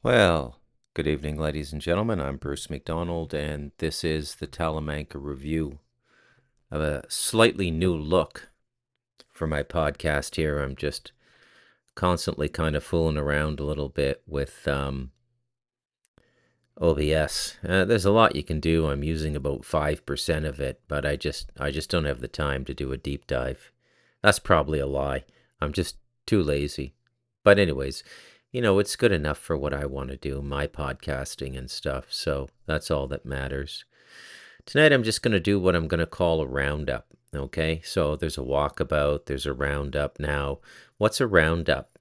Well, good evening, ladies and gentlemen. I'm Bruce McDonald, and this is the Talamanca Review of a slightly new look for my podcast here. I'm just constantly kind of fooling around a little bit with OBS. There's a lot you can do. I'm using about 5% of it, but I just don't have the time to do a deep dive. That's probably a lie. I'm just too lazy. But anyways, it's good enough for what I want to do, my podcasting and stuff. So that's all that matters. Tonight I'm just going to do what I'm going to call a roundup. Okay, so there's a walkabout, there's a roundup. Now, what's a roundup?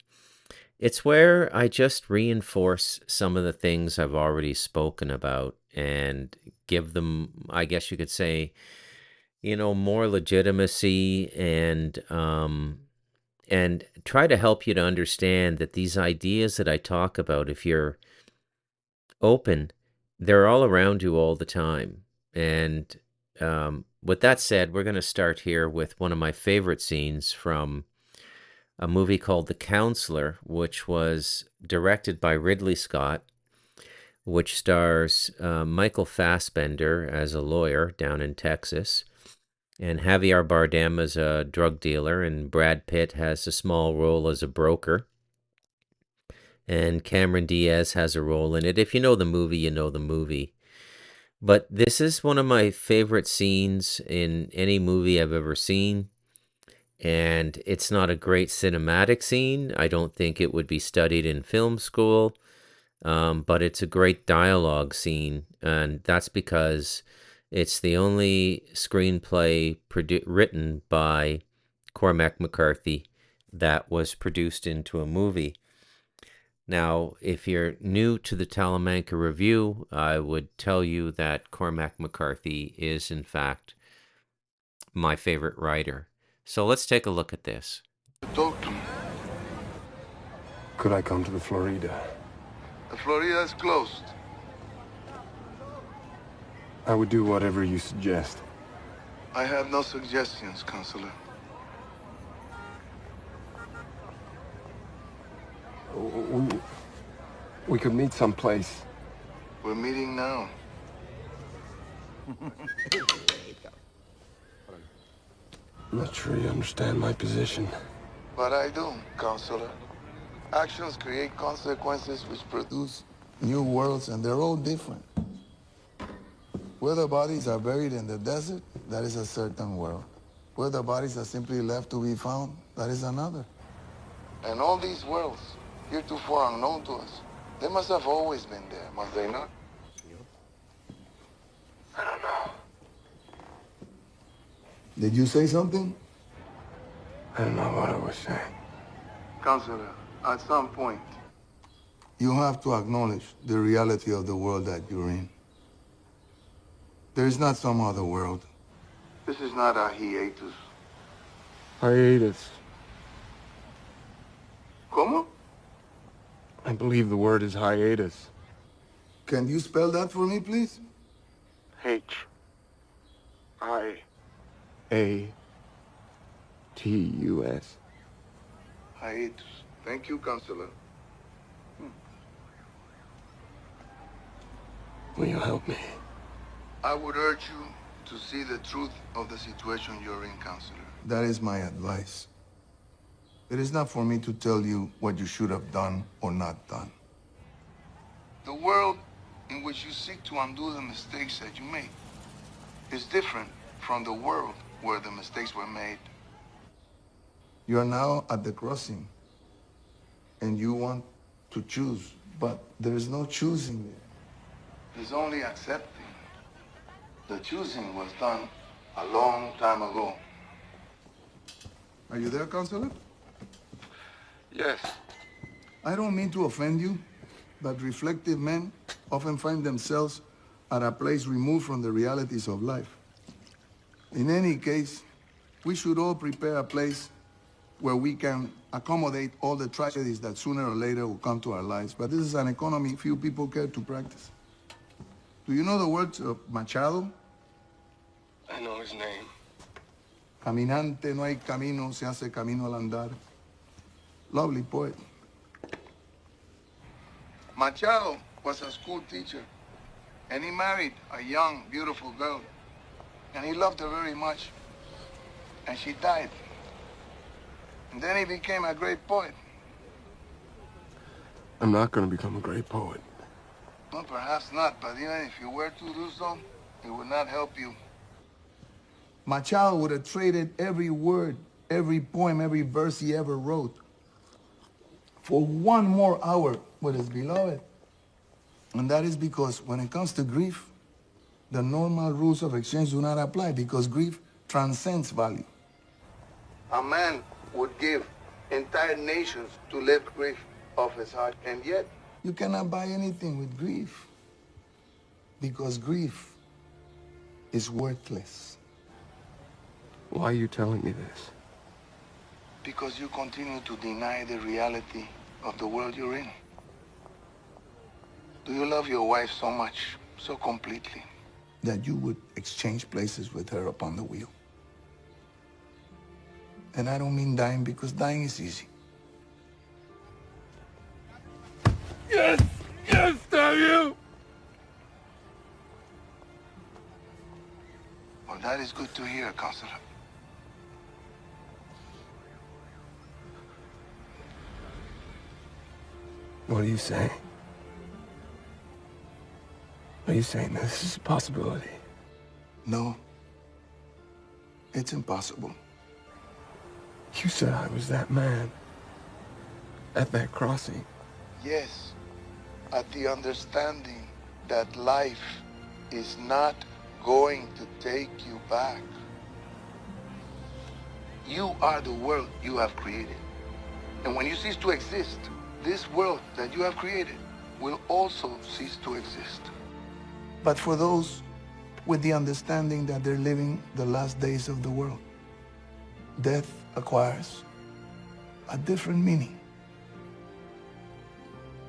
It's where I just reinforce some of the things I've already spoken about and give them, I guess you could say, more legitimacy and try to help you to understand that these ideas that I talk about, if you're open, they're all around you all the time. And with that said, we're going to start here with one of my favorite scenes from a movie called The Counselor, which was directed by Ridley Scott, which stars Michael Fassbender as a lawyer down in Texas, and Javier Bardem as a drug dealer, and Brad Pitt has a small role as a broker, and Cameron Diaz has a role in it. If you know the movie, you know the movie. But this is one of my favorite scenes in any movie I've ever seen. And it's not a great cinematic scene. I don't think it would be studied in film school, but it's a great dialogue scene. And that's because it's the only screenplay written by Cormac McCarthy that was produced into a movie. Now, if you're new to the Talamanca Review, I would tell you that Cormac McCarthy is, in fact, my favorite writer. So let's take a look at this. Talk to me. Could I come to the Florida? The Florida is closed. I would do whatever you suggest. I have no suggestions, Counselor. We could meet someplace. We're meeting now. I'm not sure you understand my position. But I do, Counselor. Actions create consequences which produce new worlds, and they're all different. Where the bodies are buried in the desert, that is a certain world. Where the bodies are simply left to be found, that is another. And all these worlds, heretofore unknown to us, they must have always been there, must they not? I don't know. Did you say something? I don't know what I was saying. Counselor, at some point, you have to acknowledge the reality of the world that you're in. There is not some other world. This is not a hiatus. Hiatus. ¿Cómo? I believe the word is hiatus. Can you spell that for me, please? H-I-A-T-U-S. Hiatus. Thank you, Counselor. Will you help me? I would urge you to see the truth of the situation you're in, Counselor. That is my advice. It is not for me to tell you what you should have done or not done. The world in which you seek to undo the mistakes that you made is different from the world where the mistakes were made. You are now at the crossing, and you want to choose, but there is no choosing there. There's only accepting. The choosing was done a long time ago. Are you there, Counselor? Yes. I don't mean to offend you, but reflective men often find themselves at a place removed from the realities of life. In any case, we should all prepare a place where we can accommodate all the tragedies that sooner or later will come to our lives. But this is an economy few people care to practice. Do you know the words of Machado? I know his name. Caminante no hay camino, se hace camino al andar. Lovely poet. Machado was a school teacher, and he married a young, beautiful girl. And he loved her very much. And she died. And then he became a great poet. I'm not gonna become a great poet. Well, perhaps not, but even if you were to do so, it would not help you. Machado would have traded every word, every poem, every verse he ever wrote for one more hour with his beloved. And that is because when it comes to grief, the normal rules of exchange do not apply because grief transcends value. A man would give entire nations to lift grief off his heart, and yet you cannot buy anything with grief because grief is worthless. Why are you telling me this? Because you continue to deny the reality of the world you're in. Do you love your wife so much, so completely, that you would exchange places with her upon the wheel? And I don't mean dying because dying is easy. Yes! Yes, damn you! Well, that is good to hear, Counselor. What are you saying? Are you saying this is a possibility? No, it's impossible. You said I was that man. At that crossing. Yes, at the understanding that life is not going to take you back. You are the world you have created. And when you cease to exist, this world that you have created will also cease to exist. But for those with the understanding that they're living the last days of the world, death acquires a different meaning.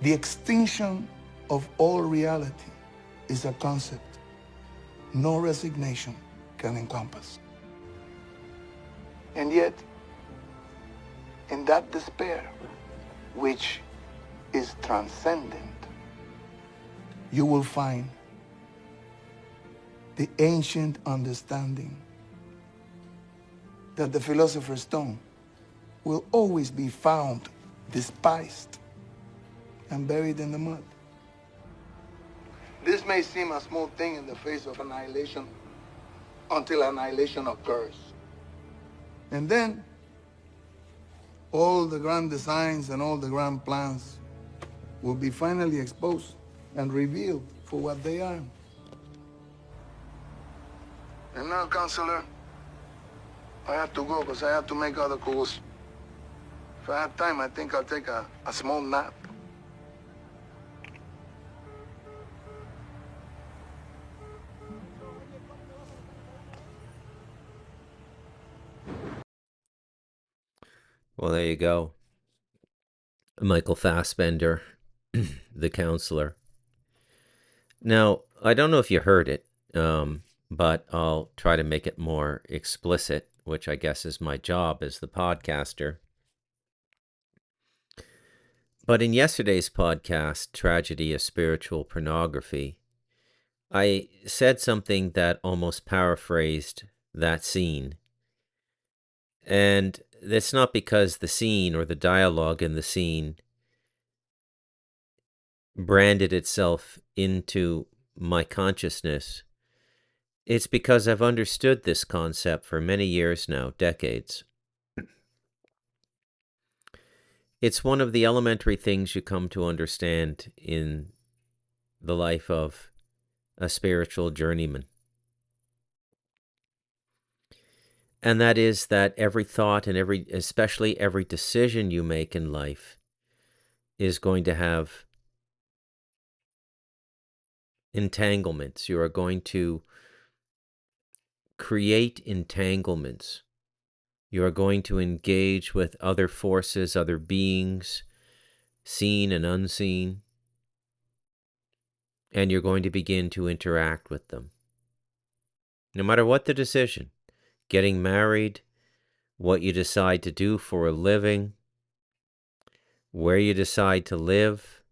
The extinction of all reality is a concept no resignation can encompass. And yet, in that despair, which is transcendent, you will find the ancient understanding that the philosopher's stone will always be found despised and buried in the mud. This may seem a small thing in the face of annihilation until annihilation occurs. And then all the grand designs and all the grand plans will be finally exposed and revealed for what they are. And now, Counselor, I have to go because I have to make other calls. If I have time, I think I'll take a small nap. Well, there you go. Michael Fassbender, the counselor. Now, I don't know if you heard it, but I'll try to make it more explicit, which I guess is my job as the podcaster. But in yesterday's podcast, Tragedy of Spiritual Pornography, I said something that almost paraphrased that scene. And that's not because the scene or the dialogue in the scene branded itself into my consciousness. It's because I've understood this concept for many years now, decades. It's one of the elementary things you come to understand in the life of a spiritual journeyman. And that is that every thought and especially every decision you make in life is going to have entanglements. You are going to create entanglements. You are going to engage with other forces, other beings, seen and unseen, and you're going to begin to interact with them. No matter what the decision, getting married, what you decide to do for a living, where you decide to live,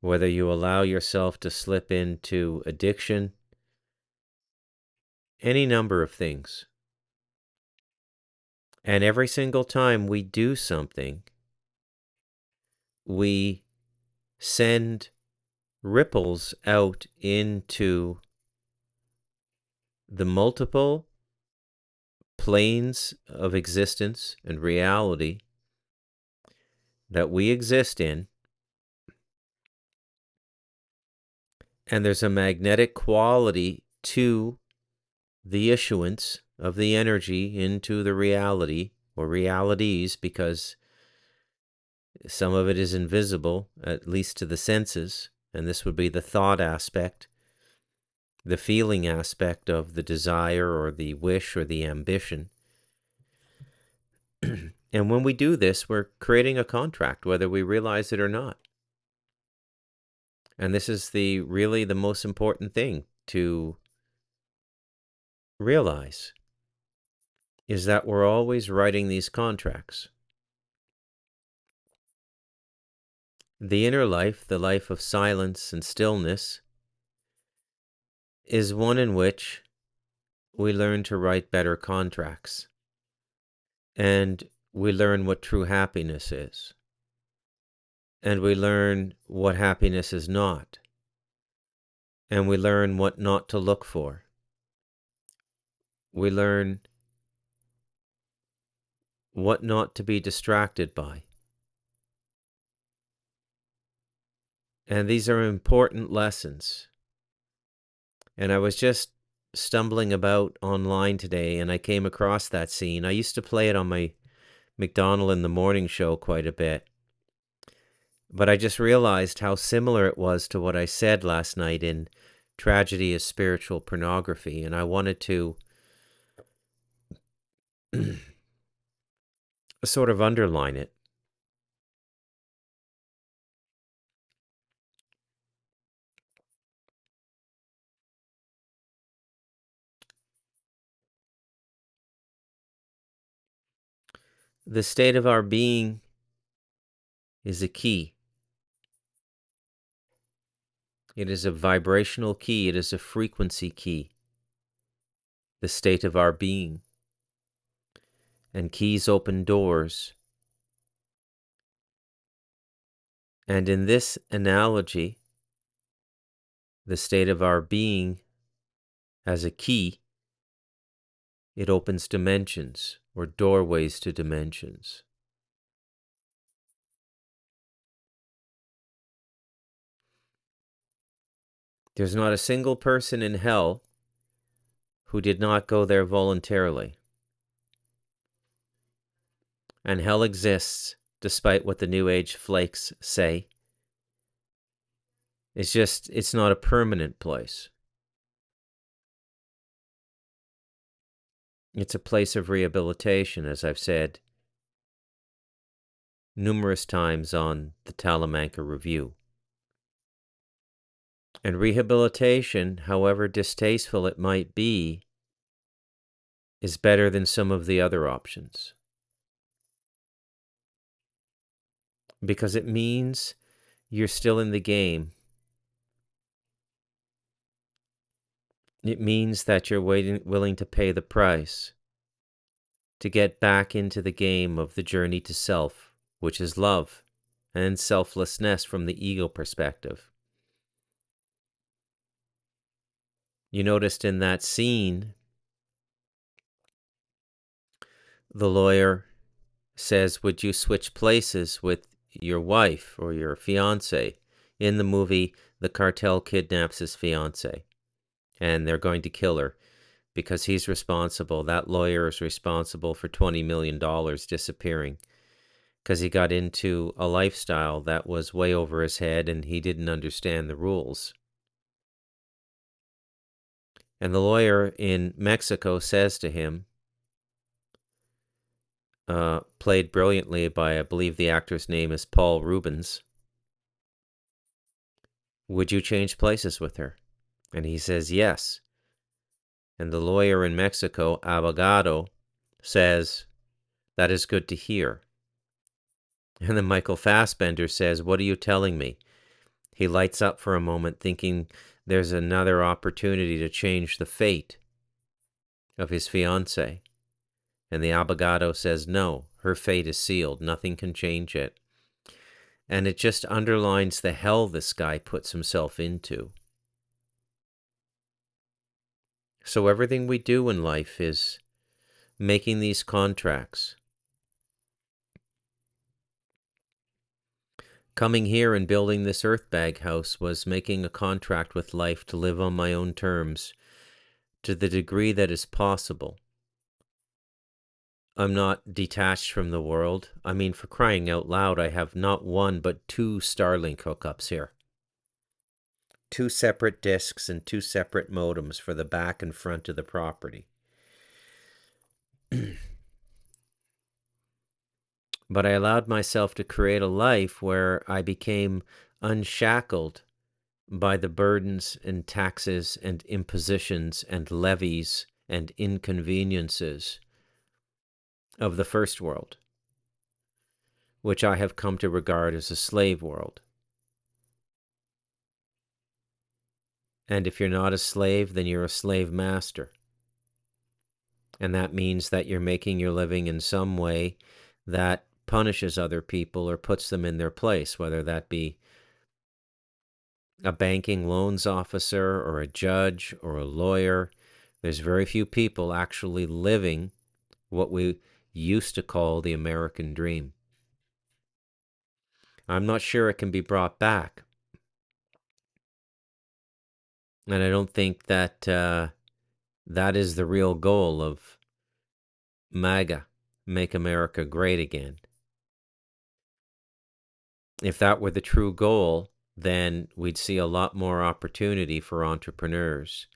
whether you allow yourself to slip into addiction, any number of things. And every single time we do something, we send ripples out into the multiple planes of existence and reality that we exist in. And there's a magnetic quality to the issuance of the energy into the reality or realities, because some of it is invisible, at least to the senses, and this would be the thought aspect, the feeling aspect of the desire or the wish or the ambition. And when we do this, we're creating a contract, whether we realize it or not. And this is really the most important thing to realize, is that we're always writing these contracts. The inner life, the life of silence and stillness, is one in which we learn to write better contracts. And we learn what true happiness is. And we learn what happiness is not. And we learn what not to look for. We learn what not to be distracted by. And these are important lessons. And I was just stumbling about online today, and I came across that scene. I used to play it on my McDonald in the Morning show quite a bit. But I just realized how similar it was to what I said last night in Tragedy is Spiritual Pornography, and I wanted to sort of underline it. The state of our being is a key. It is a vibrational key. It is a frequency key. The state of our being. And keys open doors. And in this analogy, the state of our being as a key, it opens dimensions or doorways to dimensions. There's not a single person in hell who did not go there voluntarily. And hell exists despite what the New Age flakes say. It's not a permanent place. It's a place of rehabilitation, as I've said numerous times on the Talamanca Review. And rehabilitation, however distasteful it might be, is better than some of the other options. Because it means you're still in the game. It means that you're willing to pay the price to get back into the game of the journey to self, which is love and selflessness from the ego perspective. You noticed in that scene, the lawyer says, would you switch places with your wife or your fiancé? In the movie, the cartel kidnaps his fiancé, and they're going to kill her because he's responsible. That lawyer is responsible for $20 million disappearing because he got into a lifestyle that was way over his head and he didn't understand the rules. And the lawyer in Mexico says to him, played brilliantly by, I believe the actor's name is Paul Rubens, would you change places with her? And he says, yes. And the lawyer in Mexico, abogado, says, that is good to hear. And then Michael Fassbender says, what are you telling me? He lights up for a moment, thinking there's another opportunity to change the fate of his fiancée. And the abogado says, no, her fate is sealed. Nothing can change it. And it just underlines the hell this guy puts himself into. So everything we do in life is making these contracts. Coming here and building this earthbag house was making a contract with life to live on my own terms to the degree that is possible. I'm not detached from the world. I mean, for crying out loud, I have not one but 2 Starlink hookups here. 2 separate discs and 2 separate modems for the back and front of the property. But I allowed myself to create a life where I became unshackled by the burdens and taxes and impositions and levies and inconveniences of the first world, which I have come to regard as a slave world. And if you're not a slave, then you're a slave master. And that means that you're making your living in some way that punishes other people or puts them in their place, whether that be a banking loans officer or a judge or a lawyer. There's very few people actually living what we used to call the American dream. I'm not sure it can be brought back. And I don't think that that is the real goal of MAGA, Make America Great Again. If that were the true goal, then we'd see a lot more opportunity for entrepreneurs,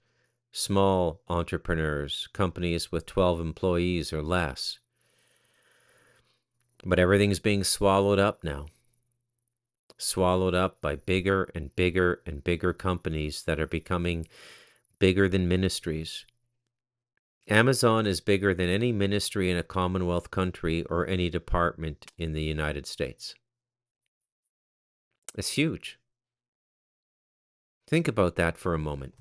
small entrepreneurs, companies with 12 employees or less. But everything's being swallowed up now. Swallowed up by bigger and bigger and bigger companies that are becoming bigger than ministries. Amazon is bigger than any ministry in a Commonwealth country or any department in the United States. It's huge. Think about that for a moment.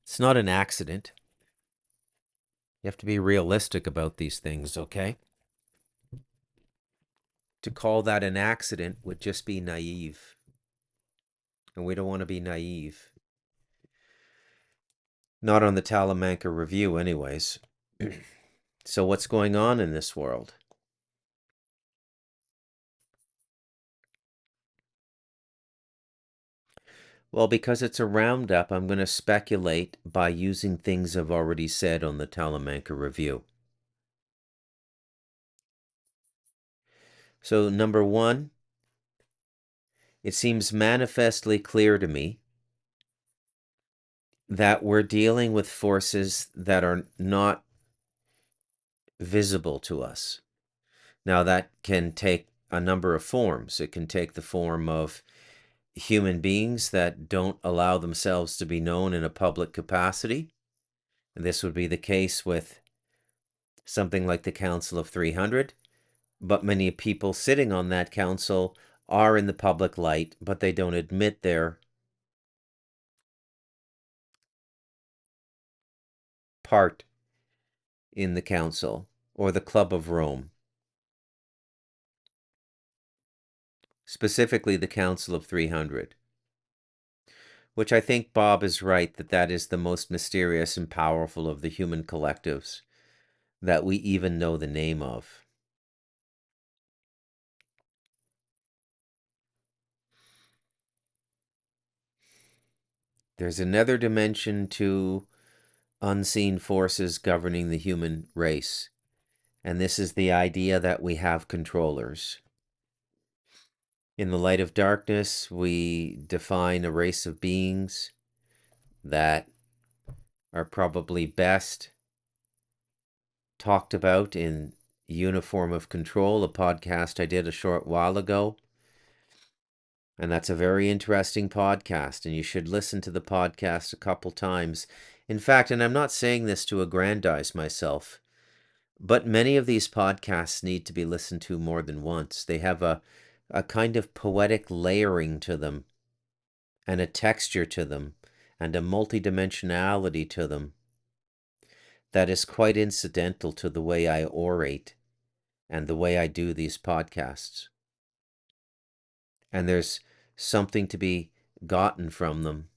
It's not an accident. You have to be realistic about these things, okay? To call that an accident would just be naive. And we don't want to be naive. Not on the Talamanca Review, anyways. So what's going on in this world? Well, because it's a roundup, I'm going to speculate by using things I've already said on the Talamanca Review. So, number 1, it seems manifestly clear to me that we're dealing with forces that are not visible to us. Now, that can take a number of forms. It can take the form of human beings that don't allow themselves to be known in a public capacity. And this would be the case with something like the Council of 300. But many people sitting on that council are in the public light, but they don't admit their part in the council or the Club of Rome. Specifically the Council of 300. Which I think Bob is right that that is the most mysterious and powerful of the human collectives that we even know the name of. There's another dimension to unseen forces governing the human race, and this is the idea that we have controllers. In the light of darkness, we define a race of beings that are probably best talked about in Uniform of Control, a podcast I did a short while ago. And that's a very interesting podcast, and you should listen to the podcast a couple times. In fact, and I'm not saying this to aggrandize myself, but many of these podcasts need to be listened to more than once. They have a kind of poetic layering to them, and a texture to them, and a multidimensionality to them that is quite incidental to the way I orate and the way I do these podcasts. And there's something to be gotten from them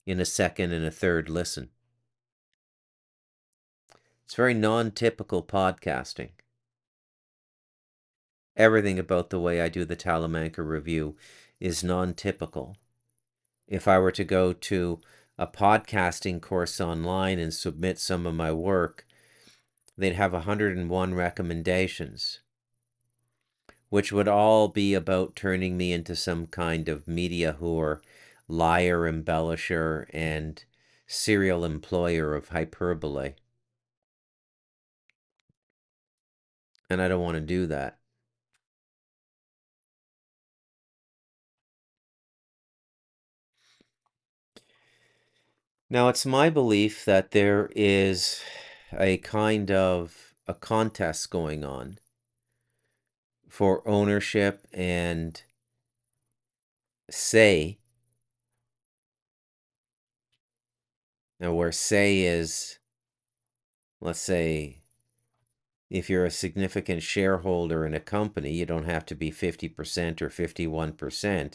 in a second and a third listen. It's very non-typical podcasting. Everything about the way I do the Talamanca Review is non-typical. If I were to go to a podcasting course online and submit some of my work, they'd have 101 recommendations, which would all be about turning me into some kind of media whore, liar, embellisher, and serial employer of hyperbole. And I don't want to do that. Now, it's my belief that there is a kind of a contest going on for ownership and say, now where say is, let's say, if you're a significant shareholder in a company, you don't have to be 50% or 51%.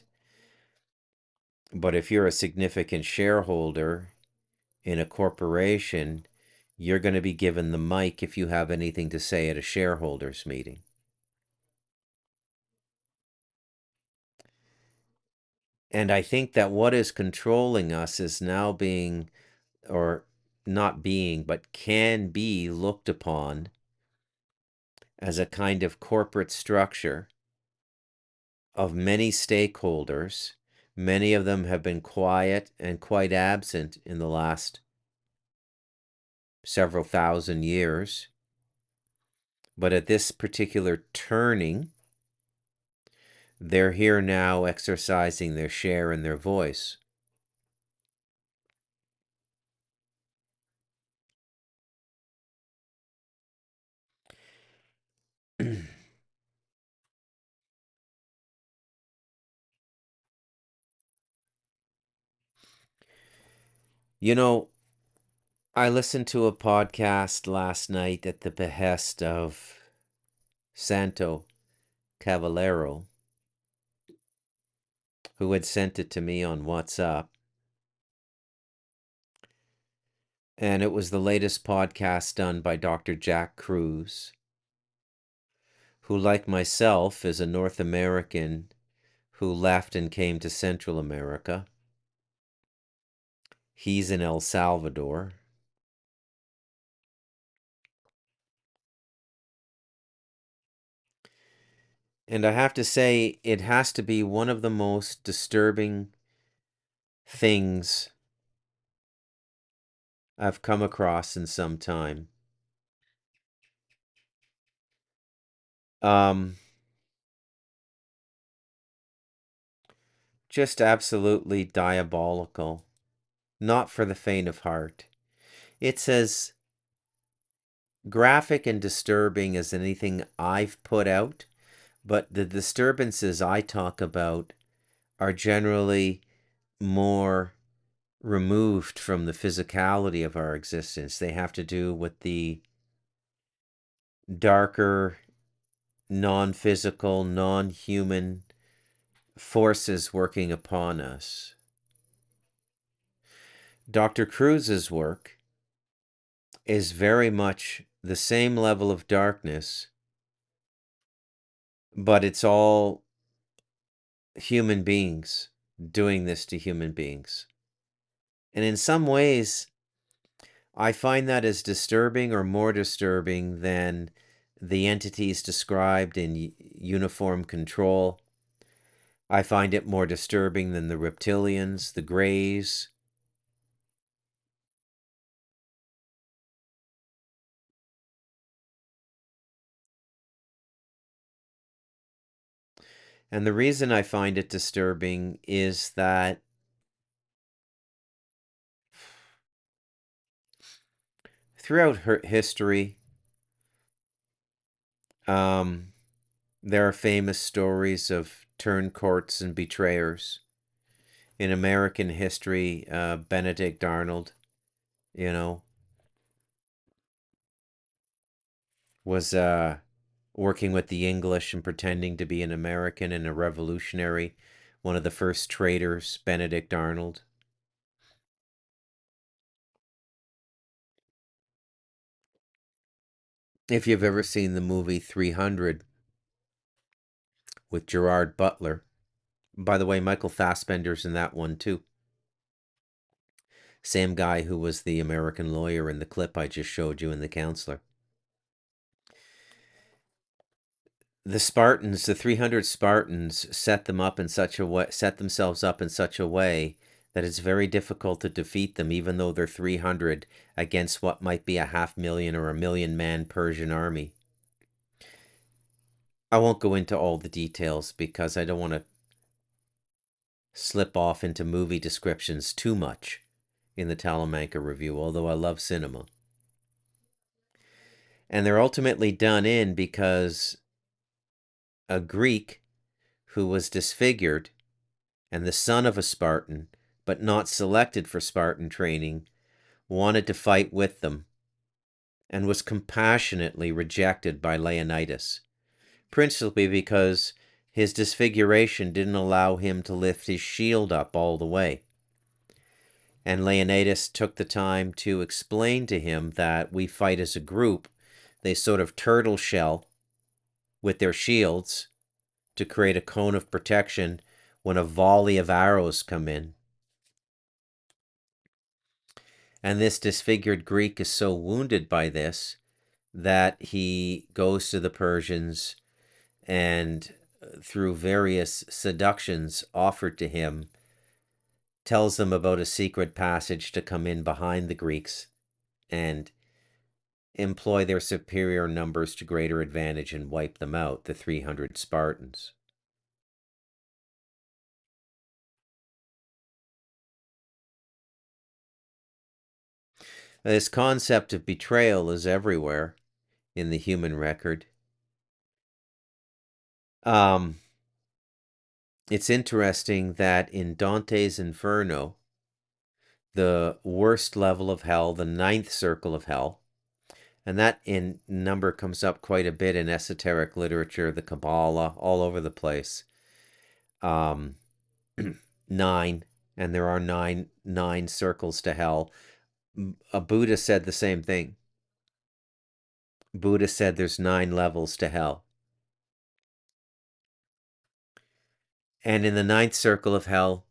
But if you're a significant shareholder in a corporation, you're going to be given the mic if you have anything to say at a shareholders meeting. And I think that what is controlling us is now being, or not being, but can be looked upon as a kind of corporate structure of many stakeholders. Many of them have been quiet and quite absent in the last several thousand years. But at this particular turning, they're here now exercising their share and their voice. You know, I listened to a podcast last night at the behest of Santo Cavallero, who had sent it to me on WhatsApp. And it was the latest podcast done by Dr. Jack Kruse, who, like myself, is a North American who left and came to Central America. He's in El Salvador. And I have to say, it has to be one of the most disturbing things I've come across in some time. Just absolutely diabolical. Not for the faint of heart. It's as graphic and disturbing as anything I've put out, but the disturbances I talk about are generally more removed from the physicality of our existence. They have to do with the darker, non-physical, non-human forces working upon us. Dr. Kruse's work is very much the same level of darkness, but it's all human beings doing this to human beings. And in some ways, I find that as disturbing or more disturbing than the entities described in Uniform Control. I find it more disturbing than the reptilians, the Greys. And the reason I find it disturbing is that throughout history, there are famous stories of turncoats and betrayers. In American history, Benedict Arnold, you know, was working with the English and pretending to be an American and a revolutionary. One of the first traitors, Benedict Arnold. If you've ever seen the movie 300 with Gerard Butler, by the way, Michael Fassbender's in that one too. Same guy who was the American lawyer in the clip I just showed you in The Counselor. The Spartans, the 300 Spartans, set themselves up in such a way that it's very difficult to defeat them, even though they're 300 against what might be a 500,000 or 1,000,000 man Persian army. I won't go into all the details because I don't want to slip off into movie descriptions too much in the Talamanca review, although I love cinema. And they're ultimately done in because a Greek who was disfigured and the son of a Spartan, but not selected for Spartan training, wanted to fight with them and was compassionately rejected by Leonidas, principally because his disfiguration didn't allow him to lift his shield up all the way. And Leonidas took the time to explain to him that we fight as a group. They sort of turtle shell with their shields to create a cone of protection when a volley of arrows come in. And this disfigured Greek is so wounded by this that he goes to the Persians and, through various seductions offered to him, tells them about a secret passage to come in behind the Greeks and employ their superior numbers to greater advantage and wipe them out, the 300 Spartans. This concept of betrayal is everywhere in the human record. It's interesting that in Dante's Inferno, the worst level of hell, the 9th circle of hell, and that in number comes up quite a bit in esoteric literature, the Kabbalah, all over the place. 9, and there are nine circles to hell. A Buddha said the same thing. Buddha said there's 9 levels to hell. And in the 9th circle of hell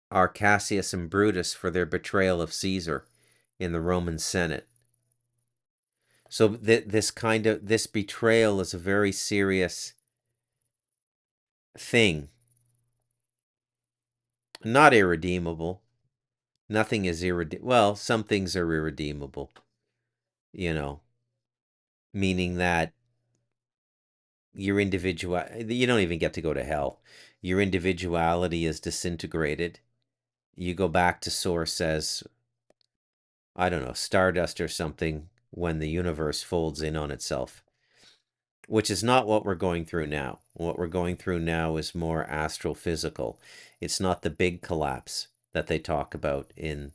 are Cassius and Brutus for their betrayal of Caesar in the Roman Senate. So this betrayal is a very serious thing. Not irredeemable. Nothing is irredeemable. Well, some things are irredeemable, meaning that you don't even get to go to hell. Your individuality is disintegrated. You go back to source as, I don't know, stardust or something when the universe folds in on itself, which is not what we're going through now. What we're going through now is more astrophysical. It's not the big collapse that they talk about in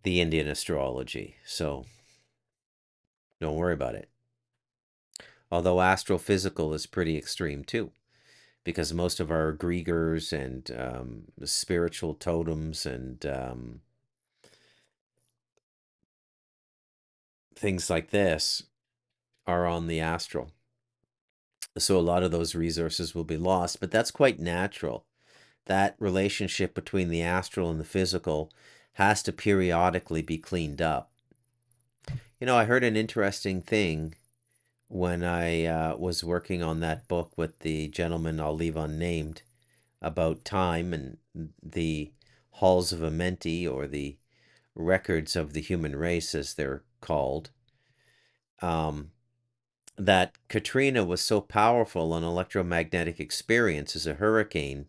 the Indian astrology. So don't worry about it. Although astrophysical is pretty extreme too, because most of our egregors and spiritual totems and things like this are on the astral. So a lot of those resources will be lost, but that's quite natural. That relationship between the astral and the physical has to periodically be cleaned up. I heard an interesting thing when I was working on that book with the gentleman I'll leave unnamed about time and the halls of Amenti, or the records of the human race as they're called. that Katrina was so powerful an electromagnetic experience as a hurricane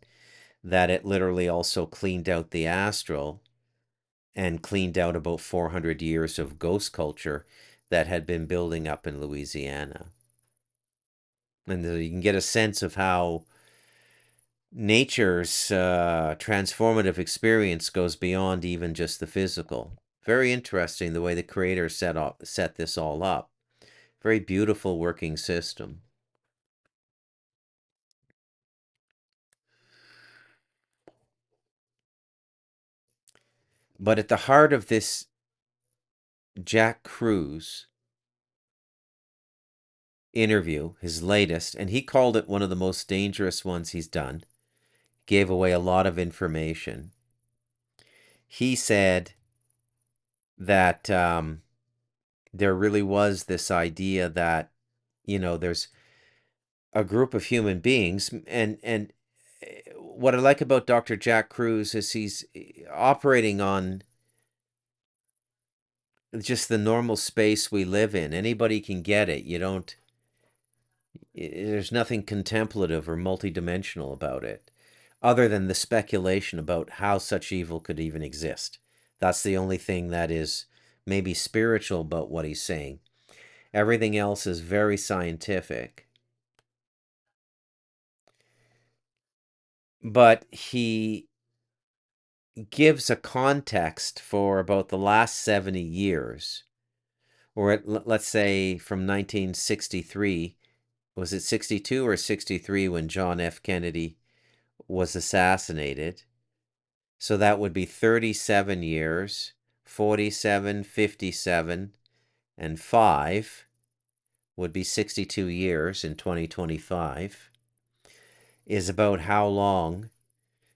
that it literally also cleaned out the astral and cleaned out about 400 years of ghost culture that had been building up in Louisiana. And you can get a sense of how nature's transformative experience goes beyond even just the physical. Very interesting the way the creator set this all up. Very beautiful working system. But at the heart of this Jack Kruse interview, his latest, and he called it one of the most dangerous ones he's done, gave away a lot of information. He said that there really was this idea that, there's a group of human beings, and what I like about Dr. Jack Kruse is he's operating on just the normal space we live in. Anybody can get it. There's nothing contemplative or multidimensional about it, other than the speculation about how such evil could even exist. That's the only thing that is maybe spiritual about what he's saying. Everything else is very scientific. But he gives a context for about the last 70 years, or let's say from 1963, was it 62 or 63 when John F. Kennedy was assassinated? So that would be 37 years, 47, 57, and 5 would be 62 years in 2025, is about how long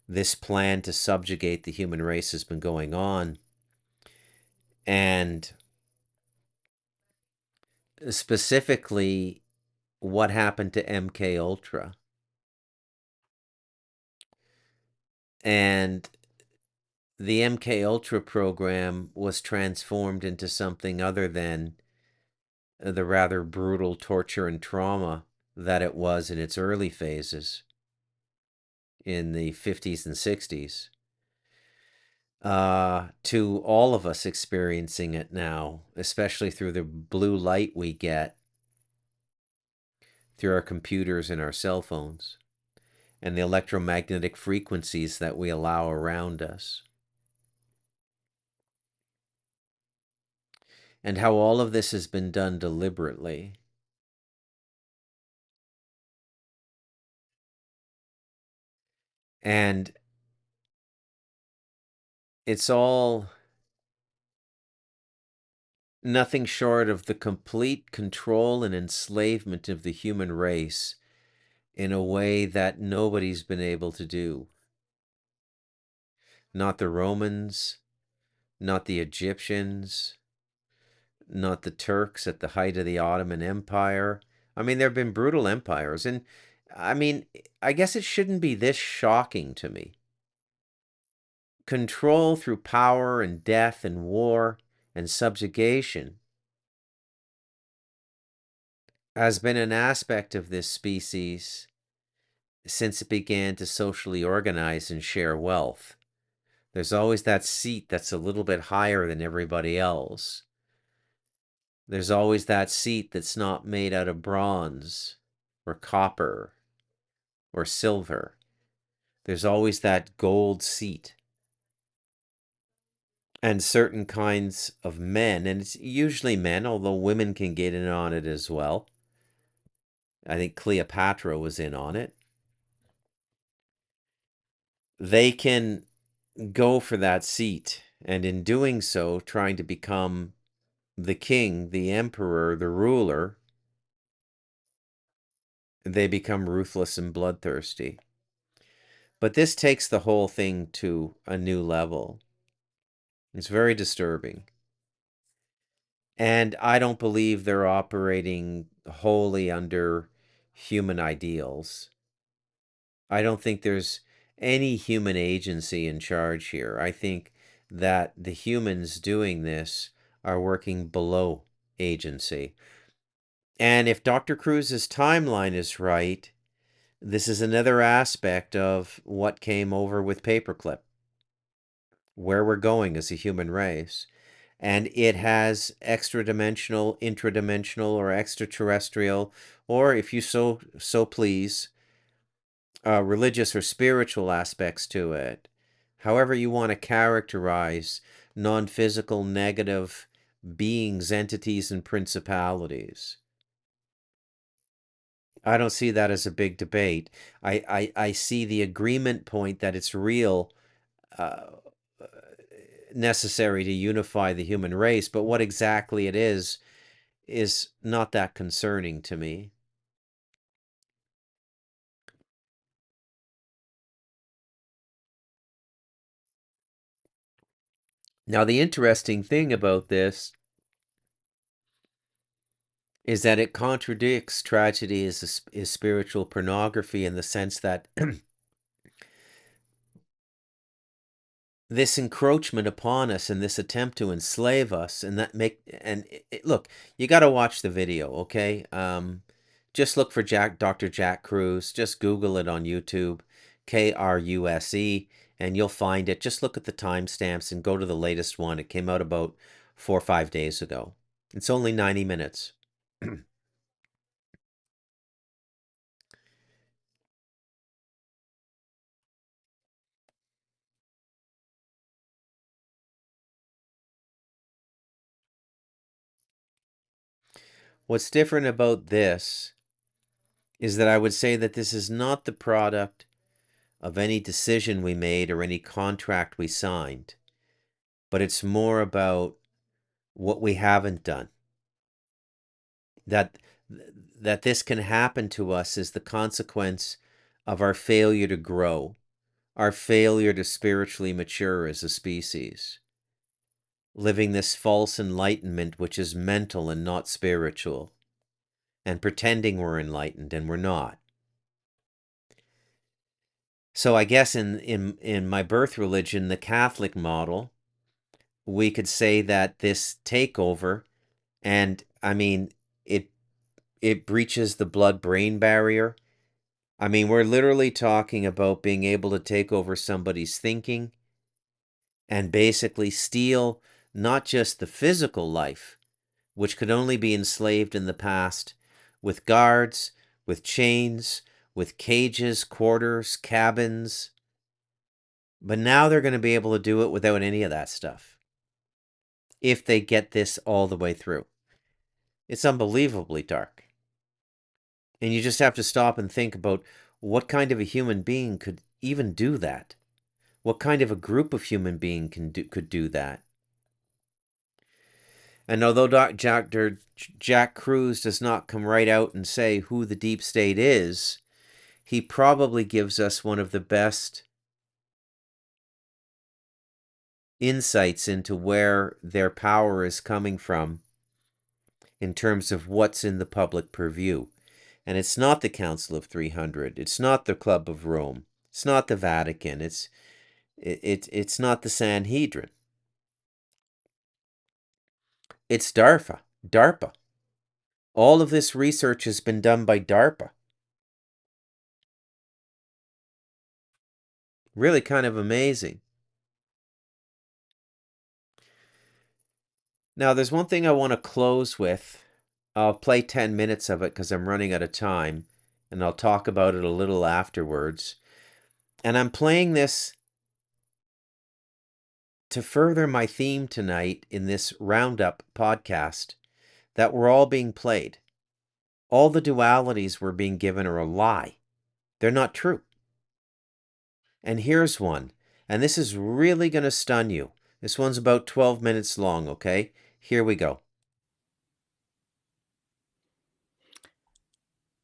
this plan to subjugate the human race has been going on. And specifically, what happened to MK Ultra. And the MK Ultra program was transformed into something other than the rather brutal torture and trauma that it was in its early phases in the 50s and 60s, to all of us experiencing it now, especially through the blue light we get through our computers and our cell phones, and the electromagnetic frequencies that we allow around us. And how all of this has been done deliberately. And it's all nothing short of the complete control and enslavement of the human race in a way that nobody's been able to do. Not the Romans, not the Egyptians, not the Turks at the height of the Ottoman Empire. I mean, there have been brutal empires, and I mean, I guess it shouldn't be this shocking to me. Control through power and death and war and subjugation has been an aspect of this species since it began to socially organize and share wealth. There's always that seat that's a little bit higher than everybody else. There's always that seat that's not made out of bronze or copper or silver. There's always that gold seat. And certain kinds of men, and it's usually men, although women can get in on it as well. I think Cleopatra was in on it. They can go for that seat, and in doing so, trying to become the king, the emperor, the ruler, they become ruthless and bloodthirsty. But this takes the whole thing to a new level. It's very disturbing. And I don't believe they're operating wholly under human ideals. I don't think there's any human agency in charge here. I think that the humans doing this are working below agency. And if Dr. Cruz's timeline is right, this is another aspect of what came over with Paperclip, where we're going as a human race. And it has extra-dimensional, intradimensional, or extraterrestrial, or if you so please, religious or spiritual aspects to it. However you want to characterize non-physical negative beings, entities, and principalities. I don't see that as a big debate. I see the agreement point that it's real, necessary to unify the human race, but what exactly it is not that concerning to me. Now, the interesting thing about this is that it contradicts tragedy is spiritual pornography in the sense that this encroachment upon us and this attempt to enslave us and look, you got to watch the video, okay? Just look for Dr. Jack Kruse. Just Google it on YouTube, Kruse, and you'll find it. Just look at the timestamps and go to the latest one. It came out about 4 or 5 days ago. It's only 90 minutes. What's different about this is that I would say that this is not the product of any decision we made or any contract we signed, but it's more about what we haven't done. That this can happen to us is the consequence of our failure to grow, our failure to spiritually mature as a species, living this false enlightenment which is mental and not spiritual, and pretending we're enlightened and we're not. So I guess in my birth religion, the Catholic model, we could say that this takeover, and I mean, it breaches the blood-brain barrier. I mean, we're literally talking about being able to take over somebody's thinking and basically steal not just the physical life, which could only be enslaved in the past with guards, with chains, with cages, quarters, cabins. But now they're going to be able to do it without any of that stuff, if they get this all the way through. It's unbelievably dark. And you just have to stop and think about what kind of a human being could even do that. What kind of a group of human beings could do that? And although Dr. Jack Kruse does not come right out and say who the deep state is, he probably gives us one of the best insights into where their power is coming from in terms of what's in the public purview. And it's not the Council of 300. It's not the Club of Rome. It's not the Vatican. It's not the Sanhedrin. It's DARPA. All of this research has been done by DARPA. Really kind of amazing. Now, there's one thing I want to close with. I'll play 10 minutes of it because I'm running out of time, and I'll talk about it a little afterwards. And I'm playing this to further my theme tonight in this Roundup podcast, that we're all being played. All the dualities we're being given are a lie. They're not true. And here's one, and this is really going to stun you. This one's about 12 minutes long, okay? Here we go.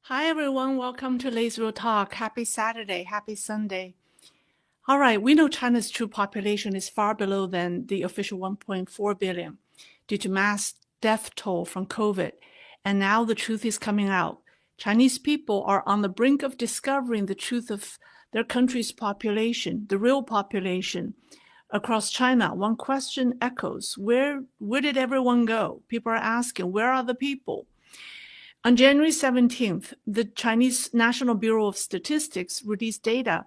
Hi everyone, welcome to Laser Talk. Happy Saturday, happy Sunday. All right, we know China's true population is far below than the official 1.4 billion due to mass death toll from COVID. And now the truth is coming out. Chinese people are on the brink of discovering the truth of their country's population, the real population. Across China, one question echoes, where did everyone go? People are asking, where are the people? On January 17th, the Chinese National Bureau of Statistics released data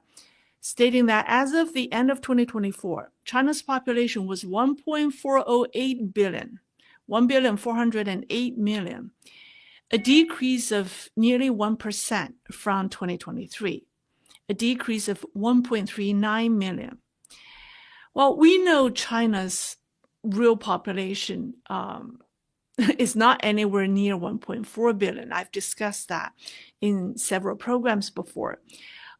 stating that as of the end of 2024, China's population was 1.408 billion, 1,408 million, a decrease of nearly 1% from 2023, a decrease of 1.39 million. Well, we know China's real population is not anywhere near 1.4 billion. I've discussed that in several programs before.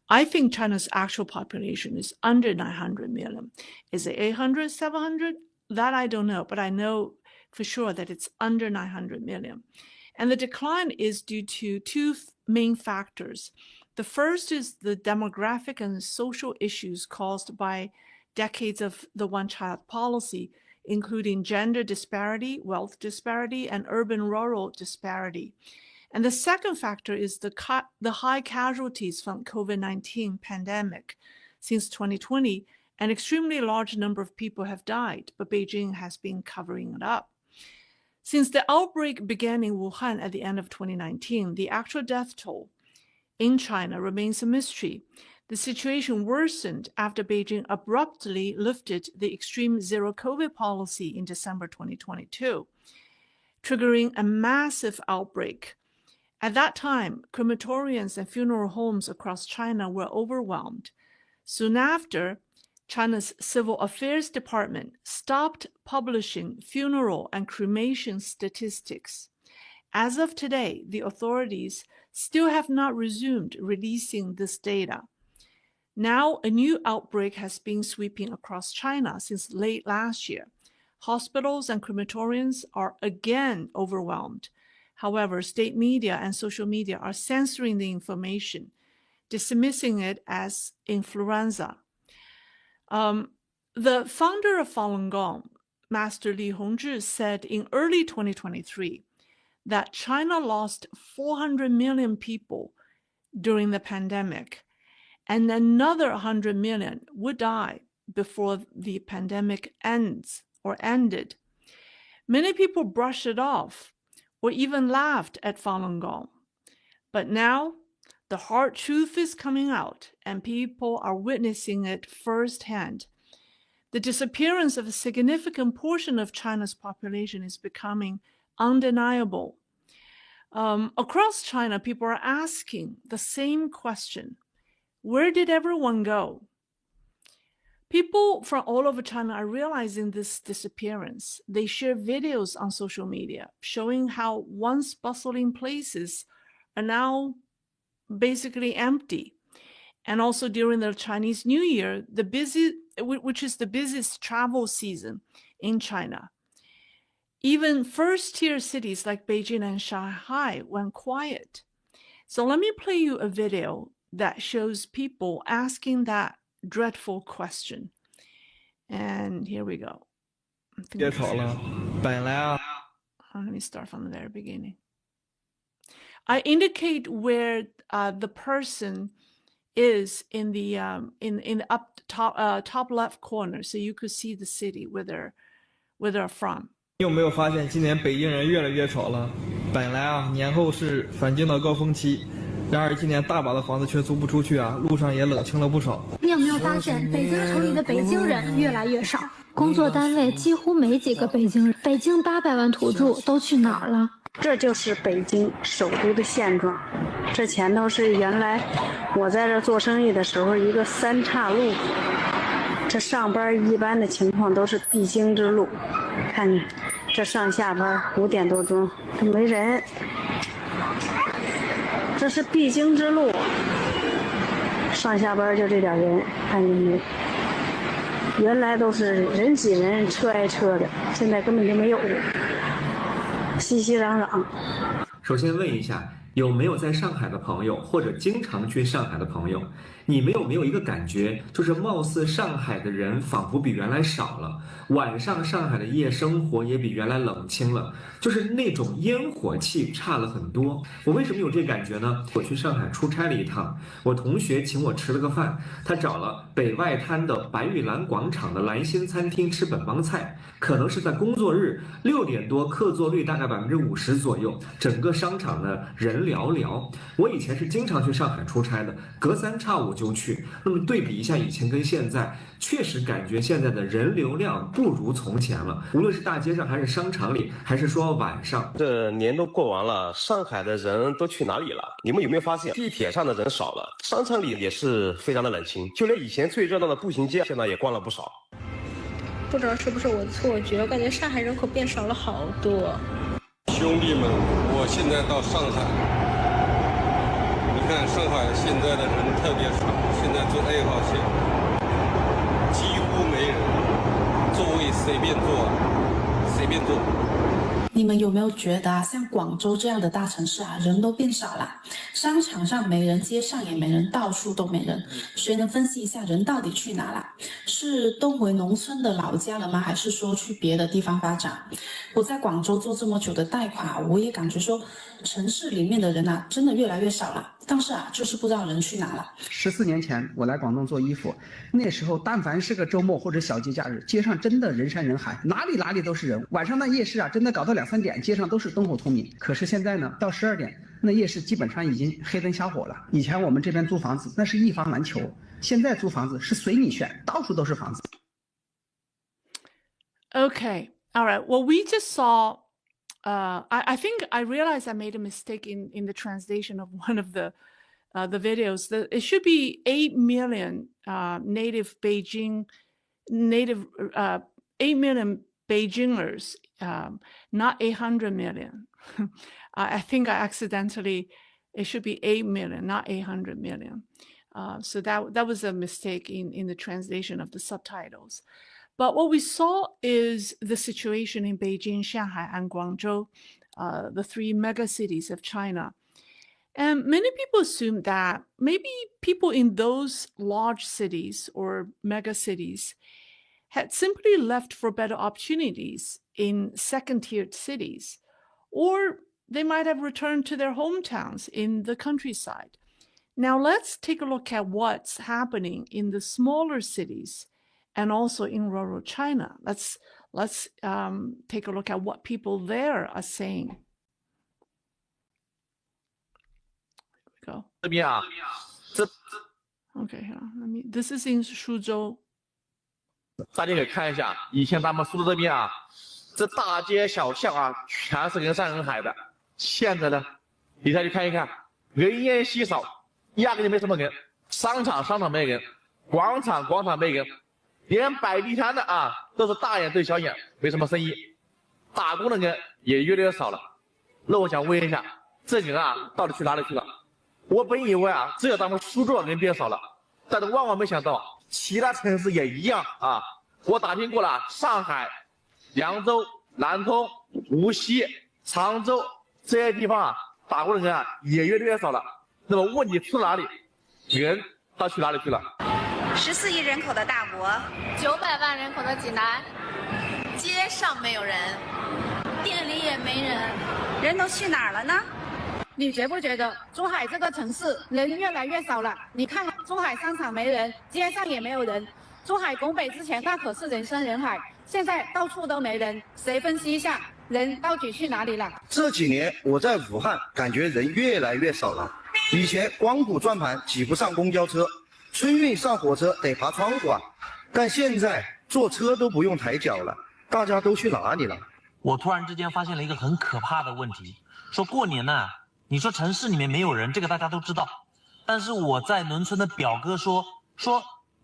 I think China's actual population is under 900 million. Is it 800, 700? That I don't know, but I know for sure that it's under 900 million. And the decline is due to two main factors. The first is the demographic and social issues caused by decades of the one-child policy, including gender disparity, wealth disparity, and urban-rural disparity. And the second factor is the high casualties from COVID-19 pandemic. Since 2020, an extremely large number of people have died, but Beijing has been covering it up. Since the outbreak began in Wuhan at the end of 2019, the actual death toll in China remains a mystery. The situation worsened after Beijing abruptly lifted the extreme zero COVID policy in December 2022, triggering a massive outbreak. At that time, crematoriums and funeral homes across China were overwhelmed. Soon after, China's Civil Affairs Department stopped publishing funeral and cremation statistics. As of today, the authorities still have not resumed releasing this data. Now, a new outbreak has been sweeping across China since late last year. Hospitals and crematoriums are again overwhelmed. However, state media and social media are censoring the information, dismissing it as influenza. The founder of Falun Gong, Master Li Hongzhi, said in early 2023 that China lost 400 million people during the pandemic, and another 100 million would die before the pandemic ended. Many people brushed it off or even laughed at Falun Gong. But now, the hard truth is coming out, and people are witnessing it firsthand. The disappearance of a significant portion of China's population is becoming undeniable. Across China, people are asking the same question: where did everyone go? People from all over China are realizing this disappearance. They share videos on social media showing how once bustling places are now basically empty. And also during the Chinese New Year, which is the busiest travel season in China, even first-tier cities like Beijing and Shanghai went quiet. So let me play you a video that shows people asking that dreadful question. And here we go. Let me start from the very beginning. I indicate where the person is in the top left corner, so you could see the city where they're from. 你有没有发现今年北京人越来越少了？本来啊，年后是返京的高峰期，然而今年大把的房子却租不出去啊，路上也冷清了不少。你有没有发现北京城里的北京人越来越少？工作单位几乎没几个北京人。北京800万土著都去哪儿了？这就是北京首都的现状。这前头是原来我在这做生意的时候一个3岔路，这上班一般的情况都是必经之路。看你这上下班5点多钟都没人，这是必经之路，上下班就这点人，看见没？原来都是人挤人车挨车的，现在根本就没有，熙熙攘攘。首先问一下，有没有在上海的朋友，或者经常去上海的朋友，你们有没有一个感觉，就是貌似上海的人仿佛比原来少了，晚上上海的夜生活也比原来冷清了，就是那种烟火气差了很多。我为什么有这感觉呢？我去上海出差了一趟，我同学请我吃了个饭，他找了北外滩的白玉兰广场的兰心餐厅吃本帮菜，可能是在工作日6点多，客座率大概50%左右，整个商场呢人寥寥。我以前是经常去上海出差的，隔三差五就去。那么对比一下以前跟现在，确实感觉现在的人流量不如从前了，无论是大街上还是商场里，还是说晚上。这年都过完了，上海的人都去哪里了？你们有没有发现地铁上的人少了，商场里也是非常的冷清，就连以前最热闹的步行街现在也关了不少。不知道是不是我错觉，我感觉上海人口变少了好多。兄弟们，我现在到上海，你看上海现在的人特别少，现在坐2号线几乎没人，座位随便坐，随便坐。你们有没有觉得啊，像广州这样的大城市啊，人都变少了，商场上没人，街上也没人，到处都没人。谁能分析一下人到底去哪了？是都回农村的老家了吗？还是说去别的地方发展？我在广州做这么久的贷款，我也感觉说，城市里面的人啊，真的越来越少了。但是啊，就是不知道人去哪了。14年前我来广东做衣服，那时候但凡是个周末或者小节假日，街上真的人山人海，哪里都是人。晚上那夜市啊，真的搞到2、3点，街上都是灯火通明。可是现在呢，到12点，那夜市基本上已经黑灯瞎火了。以前我们这边租房子那是一房难求，现在租房子是随你选，到处都是房子。Okay, all right. Well, we just saw. I think I realized I made a mistake in the translation of one of the videos. It should be 8 million native 8 million Beijingers, not 800 million. I think I accidentally. It should be 8 million, not 800 million. So that was a mistake in the translation of the subtitles. But what we saw is the situation in Beijing, Shanghai, and Guangzhou, the 3 mega cities of China. And many people assume that maybe people in those large cities or mega cities had simply left for better opportunities in second-tier cities, or they might have returned to their hometowns in the countryside. Now let's take a look at what's happening in the smaller cities and also in rural China. Let's take a look at what people there are saying. Here we go. 这边啊，Okay, here. This is in Suzhou. 大家可以看一下，以前咱们苏州这边啊，这大街小巷啊，全是人山人海的。现在呢，你再去看一看，人烟稀少，压根就没什么人。商场没人，广场没人。连摆地摊的啊，都是大眼对小眼，没什么生意，打工的人也越来越少了。那我想问一下，这人啊，到底去哪里去了？我本以为啊，只有咱们苏州人变少了，但是万万没想到，其他城市也一样啊。我打听过了，上海、扬州、南通、无锡、常州这些地方啊，打工的人啊，也越来越少了。那么问题出哪里？人到去哪里去了？14亿人口的大国，900万人口的济南，街上没有人，店里也没人，人都去哪儿了呢？你觉不觉得珠海这个城市人越来越少了？你看珠海商场没人，街上也没有人。珠海拱北之前那可是人山人海，现在到处都没人。谁分析一下，人到底去哪里了？这几年我在武汉感觉人越来越少了，以前光谷转盘挤不上公交车。春运上火车得爬窗户啊，但现在坐车都不用抬脚了，大家都去哪里了？我突然之间发现了一个很可怕的问题，说过年呢，你说城市里面没有人，这个大家都知道，但是我在农村的表哥说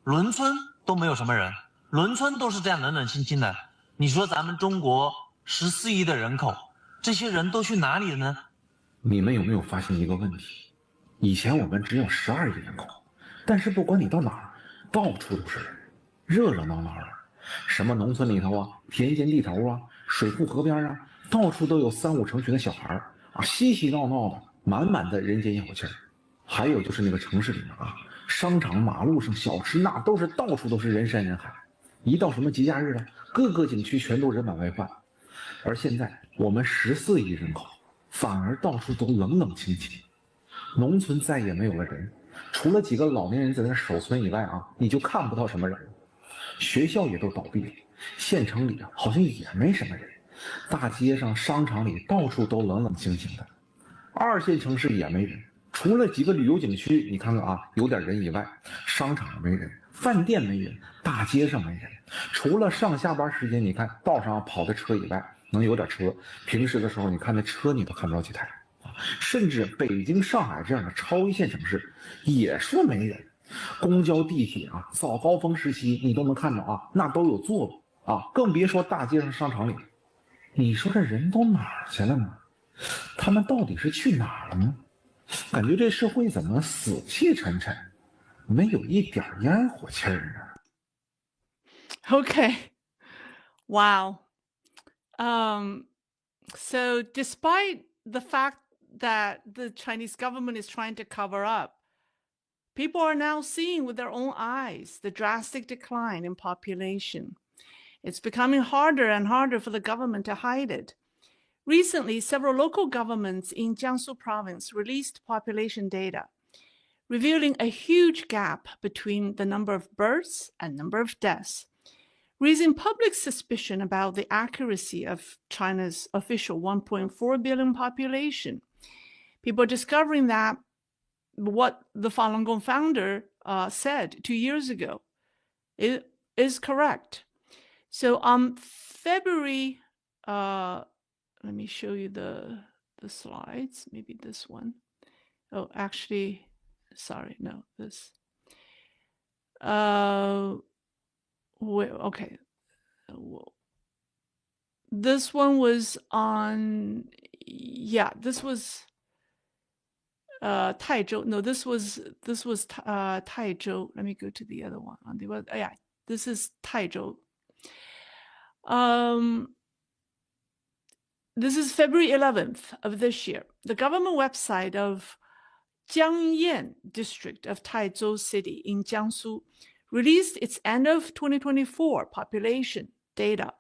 农村都没有什么人，农村都是这样冷冷清清的。你说咱们中国14亿的人口，这些人都去哪里了呢？你们有没有发现一个问题？以前我们只有12亿人口。但是不管你到哪儿，到处都是人，热热闹闹的。什么农村里头啊，田间地头啊，水库河边啊，到处都有3、5成群的小孩啊，嬉嬉闹闹的，满满的人间烟火气儿。还有就是那个城市里面啊，商场、马路上、小吃那都是到处都是人山人海。一到什么节假日了，各个景区全都人满为患。而现在我们14亿人口，反而到处都冷冷清清，农村再也没有了人，除了几个老年人在那守村以外啊，你就看不到什么人了。学校也都倒闭了，县城里啊好像也没什么人，大街上、商场里到处都冷冷清清的。2线城市也没人，除了几个旅游景区，你看看啊，有点人以外，商场没人，饭店没人，大街上没人。除了上下班时间，你看道上跑的车以外，能有点车。平时的时候，你看那车你都看不着几台。甚至北京、上海这样的超一线城市也说没人。公交、地铁啊，早高峰时期你都能看到啊，那都有座位啊，更别说大街上、商场里。你说这人都哪儿去了呢？他们到底是去哪儿了呢？感觉这社会怎么死气沉沉，没有一点烟火气儿呢？ Okay. Wow. So despite the fact that the Chinese government is trying to cover up, people are now seeing with their own eyes the drastic decline in population. It's becoming harder and harder for the government to hide it. Recently, several local governments in Jiangsu province released population data, revealing a huge gap between the number of births and number of deaths, raising public suspicion about the accuracy of China's official 1.4 billion population. People are discovering that what the Falun Gong founder said 2 years ago is correct. So on February, let me show you the slides, maybe this one. Oh, actually, sorry, no, this. Okay. This one was on, yeah, this was Taizhou. No, this was Taizhou. Let me go to the other one. On the yeah, this is Taizhou. This is February 11th of this year. The government website of Jiangyan district of Taizhou city in Jiangsu released its end of 2024 population data,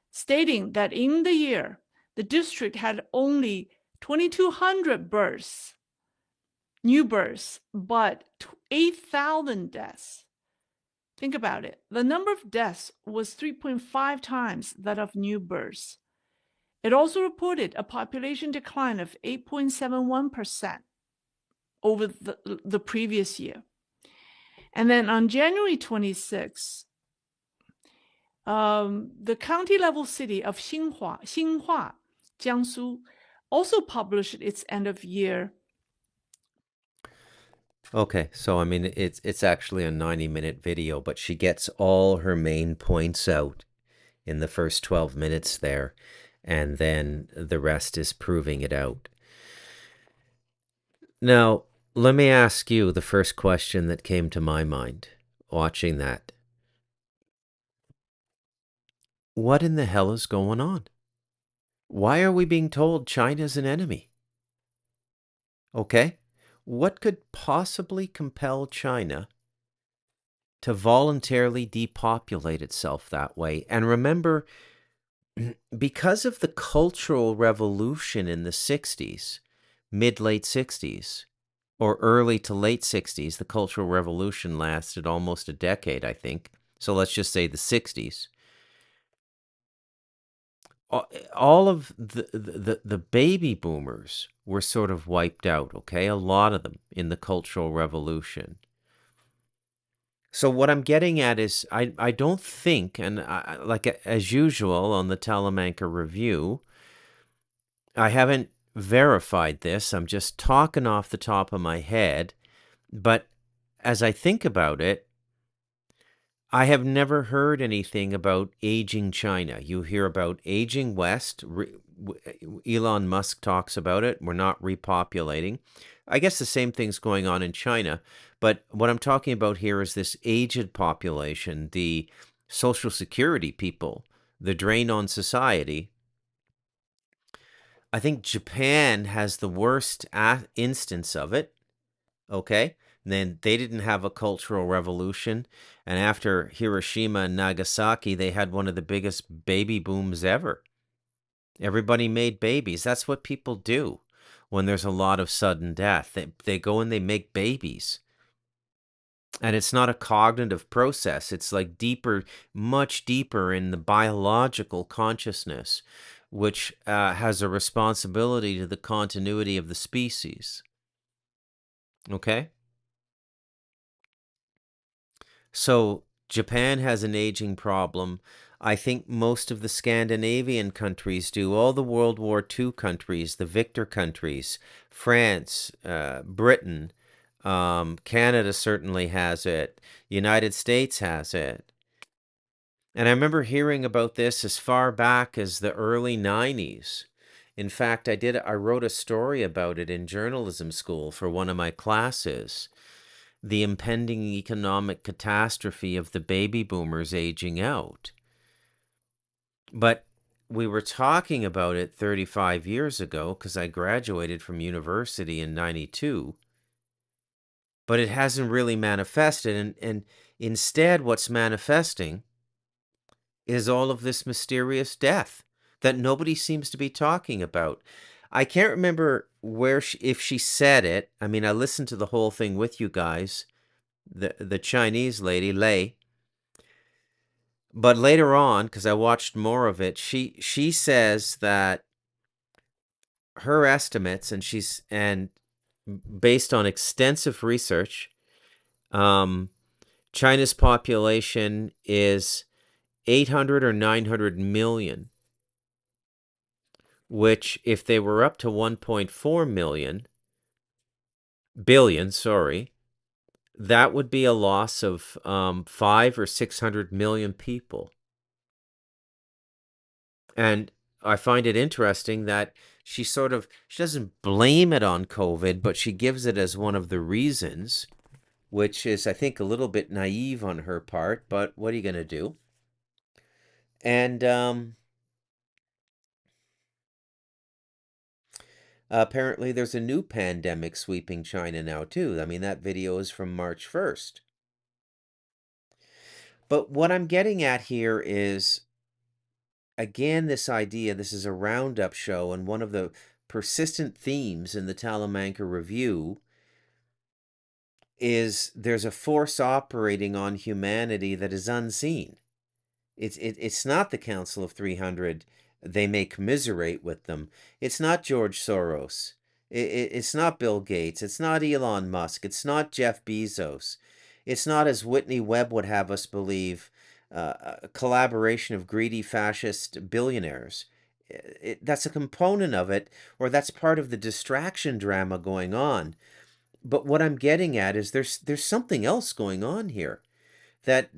stating that in the year, the district had only 2,200 births, new births, but 8,000 deaths. Think about it. The number of deaths was 3.5 times that of new births. It also reported a population decline of 8.71% over the previous year. And then on January 26, the county level city of Xinhua, Jiangsu, also published its end of year. Okay, so I mean, it's actually a 90-minute video, but she gets all her main points out in the first 12 minutes there, and then the rest is proving it out. Now, let me ask you the first question that came to my mind watching that. What in the hell is going on? Why are we being told China's an enemy? Okay, what could possibly compel China to voluntarily depopulate itself that way? And remember, because of the Cultural Revolution in the 60s, mid-late 60s, or early to late 60s, the Cultural Revolution lasted almost a decade, I think. So let's just say the 60s. All of the baby boomers were sort of wiped out, okay? A lot of them in the Cultural Revolution. So what I'm getting at is I don't think, and like as usual on the Talamanca Review, I haven't verified this. I'm just talking off the top of my head. But as I think about it, I have never heard anything about aging China. You hear about aging West. Elon Musk talks about it. We're not repopulating. I guess the same thing's going on in China. But what I'm talking about here is this aged population, the Social Security people, the drain on society. I think Japan has the worst instance of it. Okay? Then they didn't have a cultural revolution. And after Hiroshima and Nagasaki, they had one of the biggest baby booms ever. Everybody made babies. That's what people do when there's a lot of sudden death. They go and they make babies. And it's not a cognitive process. It's like deeper, much deeper in the biological consciousness, which has a responsibility to the continuity of the species. Okay? So Japan has an aging problem. I think most of the Scandinavian countries do. All the World War II countries, the victor countries, France, Britain, Canada certainly has it. United States has it. And I remember hearing about this as far back as the early 90s. In fact, I wrote a story about it in journalism school for one of my classes. The impending economic catastrophe of the baby boomers aging out. But we were talking about it 35 years ago because I graduated from university in 92. But it hasn't really manifested. And instead, what's manifesting is all of this mysterious death that nobody seems to be talking about. I can't remember if she said it. I mean, I listened to the whole thing with you guys, the Chinese lady, Lei. But later on, because I watched more of it, she says that her estimates, and based on extensive research, China's population is 800 or 900 million, which if they were up to 1.4 billion, that would be a loss of 500 or 600 million people. And I find it interesting that she doesn't blame it on COVID, but she gives it as one of the reasons, which is, I think, a little bit naive on her part, but what are you going to do? And apparently there's a new pandemic sweeping China now, too. I mean, that video is from March 1st. But what I'm getting at here is, again, this idea, this is a roundup show, and one of the persistent themes in the Talamanca Review is there's a force operating on humanity that is unseen. It's not the Council of 300. They may commiserate with them. It's not George Soros. It's not Bill Gates. It's not Elon Musk. It's not Jeff Bezos. It's not, as Whitney Webb would have us believe, a collaboration of greedy fascist billionaires. That's a component of it, or that's part of the distraction drama going on. But what I'm getting at is there's something else going on here that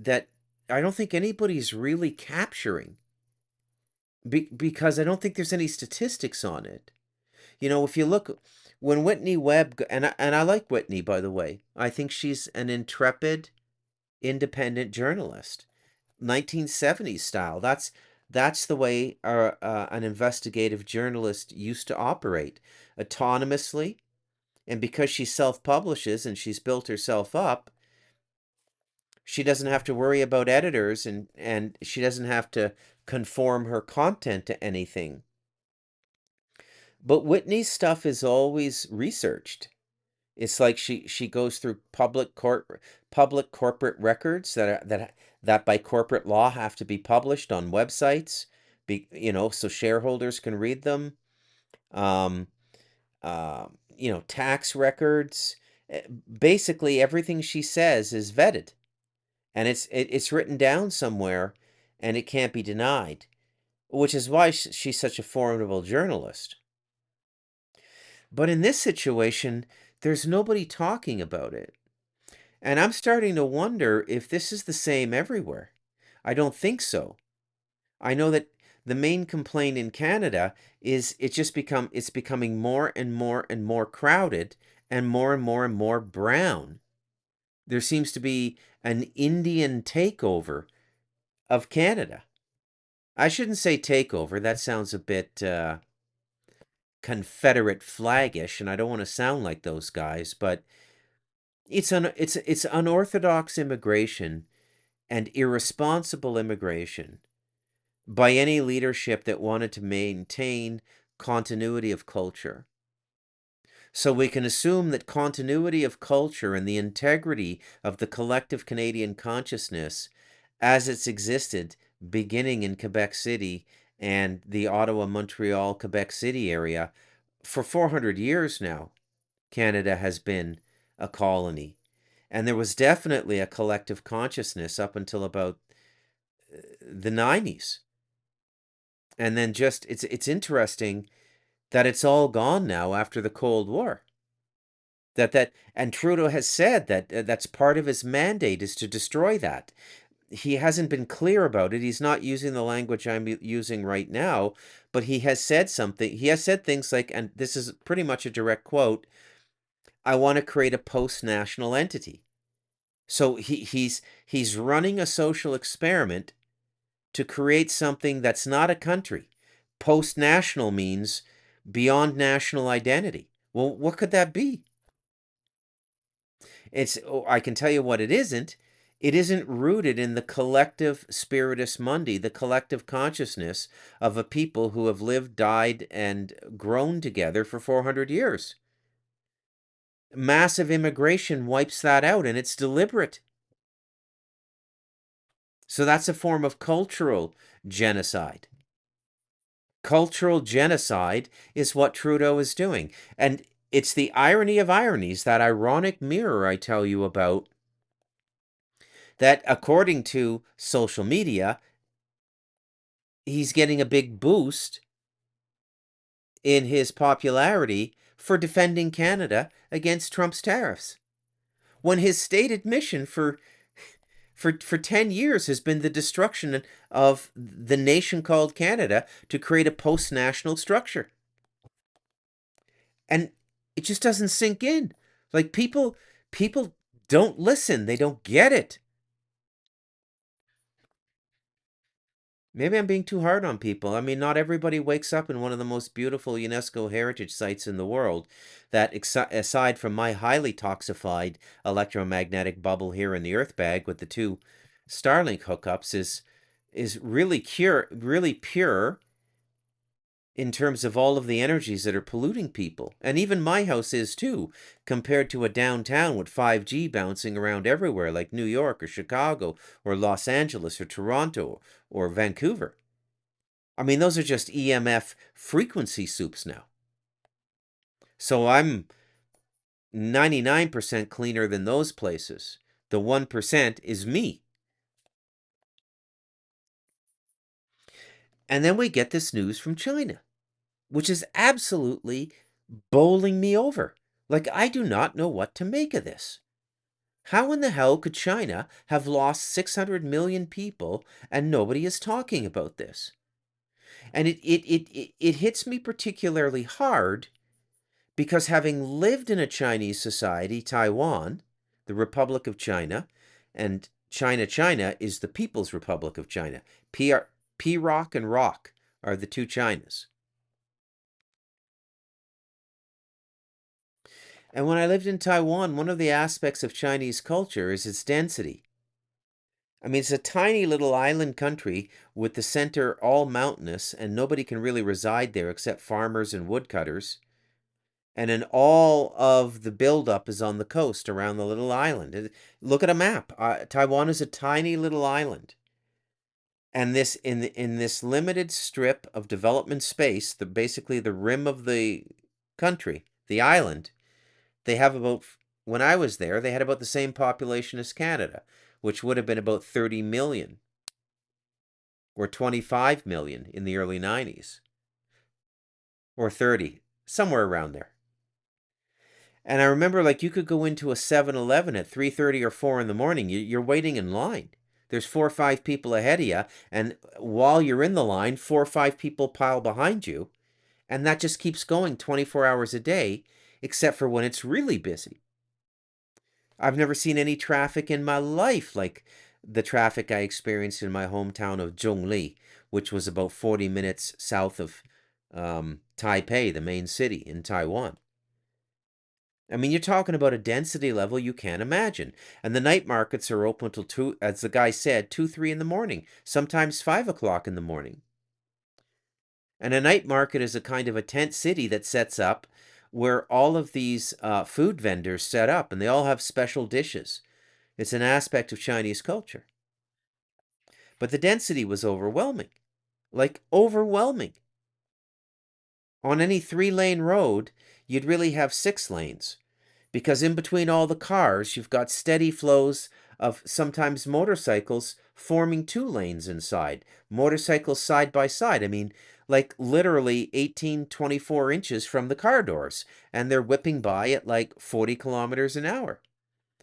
I don't think anybody's really capturing, because I don't think there's any statistics on it. You know, if you look, when Whitney Webb, and I like Whitney, by the way, I think she's an intrepid, independent journalist, 1970s style. That's the way an investigative journalist used to operate, autonomously, and because she self-publishes and she's built herself up, she doesn't have to worry about editors, and she doesn't have to conform her content to anything. But Whitney's stuff is always researched. It's like she goes through public corporate records that by corporate law have to be published on websites, so shareholders can read them. Tax records. Basically, everything she says is vetted. And it's written down somewhere, and it can't be denied, which is why she's such a formidable journalist. But in this situation, there's nobody talking about it. And I'm starting to wonder if this is the same everywhere. I don't think so. I know that the main complaint in Canada is it's becoming more and more and more crowded, and more brown. There seems to be an Indian takeover of Canada. I shouldn't say takeover. That sounds a bit Confederate flagish, and I don't want to sound like those guys, but it's unorthodox immigration and irresponsible immigration by any leadership that wanted to maintain continuity of culture. So we can assume that continuity of culture and the integrity of the collective Canadian consciousness as it's existed beginning in Quebec City and the Ottawa, Montreal, Quebec City area for 400 years now, Canada has been a colony. And there was definitely a collective consciousness up until about the 90s. And then just, it's interesting that it's all gone now after the Cold War. And Trudeau has said that that's part of his mandate is to destroy that. He hasn't been clear about it. He's not using the language I'm using right now, but he has said something. He has said things like, and this is pretty much a direct quote, I want to create a post-national entity. So he's running a social experiment to create something that's not a country. Post-national means beyond national identity. Well, what could that be? I can tell you what it isn't. It isn't rooted in the collective spiritus mundi, the collective consciousness of a people who have lived, died, and grown together for 400 years. Massive immigration wipes that out, and it's deliberate. So that's a form of cultural genocide. Cultural genocide is what Trudeau is doing. And it's the irony of ironies, that ironic mirror I tell you about, that according to social media, he's getting a big boost in his popularity for defending Canada against Trump's tariffs, when his stated mission for 10 years has been the destruction of the nation called Canada to create a post-national structure. And it just doesn't sink in. Like people don't listen. They don't get it. Maybe I'm being too hard on people. I mean, not everybody wakes up in one of the most beautiful UNESCO heritage sites in the world that, aside from my highly toxified electromagnetic bubble here in the Earth bag with the 2 Starlink hookups, is really pure in terms of all of the energies that are polluting people. And even my house is too, compared to a downtown with 5G bouncing around everywhere like New York or Chicago or Los Angeles or Toronto or Vancouver. I mean, those are just EMF frequency soups now. So I'm 99% cleaner than those places. The 1% is me. And then we get this news from China, which is absolutely bowling me over. Like, I do not know what to make of this. How in the hell could China have lost 600 million people and nobody is talking about this? And it hits me particularly hard because, having lived in a Chinese society, Taiwan, the Republic of China, and China is the People's Republic of China. P-Rock and Rock are the 2 Chinas. And when I lived in Taiwan, one of the aspects of Chinese culture is its density. I mean, it's a tiny little island country with the center all mountainous, and nobody can really reside there except farmers and woodcutters. And then all of the buildup is on the coast around the little island. Look at a map. Taiwan is a tiny little island. And this in this limited strip of development space, basically the rim of the country, the island, they have about, when I was there, they had about the same population as Canada, which would have been about 30 million or 25 million in the early 90s, or 30, somewhere around there. And I remember, like, you could go into a 7-Eleven at 3:30 or 4 in the morning. You're waiting in line. There's 4 or 5 people ahead of you, and while you're in the line, 4 or 5 people pile behind you, and that just keeps going 24 hours a day, except for when it's really busy. I've never seen any traffic in my life like the traffic I experienced in my hometown of Zhongli, which was about 40 minutes south of Taipei, the main city in Taiwan. I mean, you're talking about a density level you can't imagine. And the night markets are open till 2, as the guy said, 2, 3 in the morning, sometimes 5 o'clock in the morning. And a night market is a kind of a tent city that sets up where all of these food vendors set up, and they all have special dishes. It's an aspect of Chinese culture. But the density was overwhelming, like overwhelming. On any 3-lane road, you'd really have 6 lanes, because in between all the cars, you've got steady flows of sometimes motorcycles forming 2 lanes inside, motorcycles side by side. I mean, like literally 18, 24 inches from the car doors, and they're whipping by at like 40 kilometers an hour.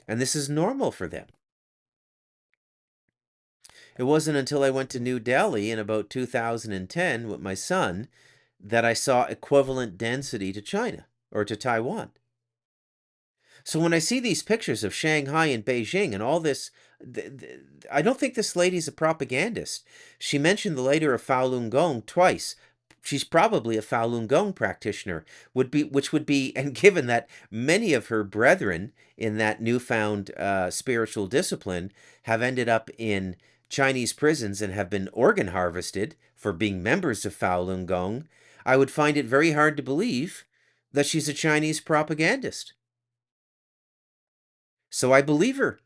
And this is normal for them. It wasn't until I went to New Delhi in about 2010 with my son that I saw equivalent density to China or to Taiwan. So when I see these pictures of Shanghai and Beijing and all this, I don't think this lady's a propagandist. She mentioned the leader of Falun Gong twice. She's probably a Falun Gong practitioner, which would be, and given that many of her brethren in that newfound spiritual discipline have ended up in Chinese prisons and have been organ harvested for being members of Falun Gong, I would find it very hard to believe that she's a Chinese propagandist. So I believe her.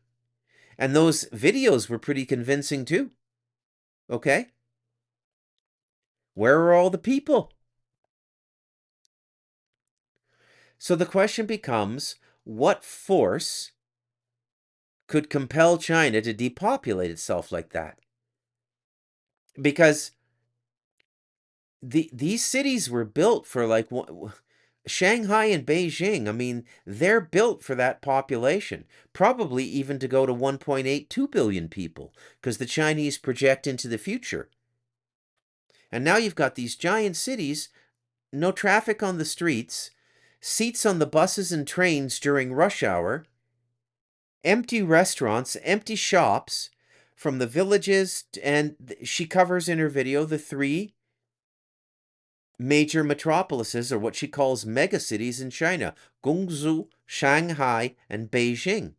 And those videos were pretty convincing too. Okay? Where are all the people? So the question becomes, what force could compel China to depopulate itself like that? Because these cities were built for like Shanghai and Beijing. I mean, they're built for that population, probably even to go to 1.82 billion people, because the Chinese project into the future. And now you've got these giant cities, no traffic on the streets, seats on the buses and trains during rush hour, empty restaurants, empty shops from the villages, and she covers in her video the 3 major metropolises, or what she calls megacities in China: Guangzhou, Shanghai, and Beijing.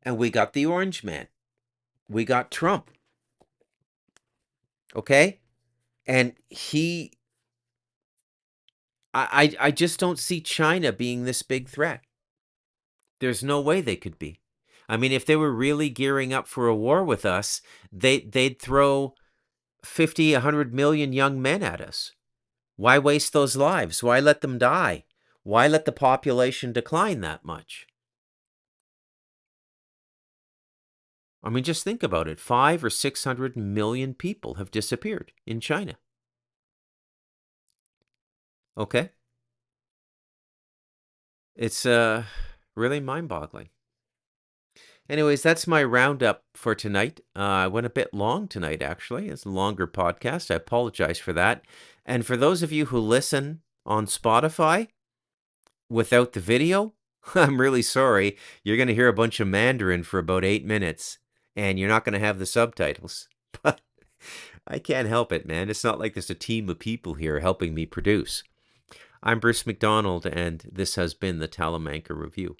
And we got the Orange Man. We got Trump. Okay? And I just don't see China being this big threat. There's no way they could be. I mean, if they were really gearing up for a war with us, they'd throw 50, 100 million young men at us. Why waste those lives? Why let them die? Why let the population decline that much? I mean, just think about it. 500 or 600 million people have disappeared in China. Okay? It's really mind-boggling. Anyways, that's my roundup for tonight. I went a bit long tonight, actually. It's a longer podcast. I apologize for that. And for those of you who listen on Spotify without the video, I'm really sorry. You're going to hear a bunch of Mandarin for about 8 minutes, and you're not going to have the subtitles. But I can't help it, man. It's not like there's a team of people here helping me produce. I'm Bruce McDonald, and this has been the Talamanca Review.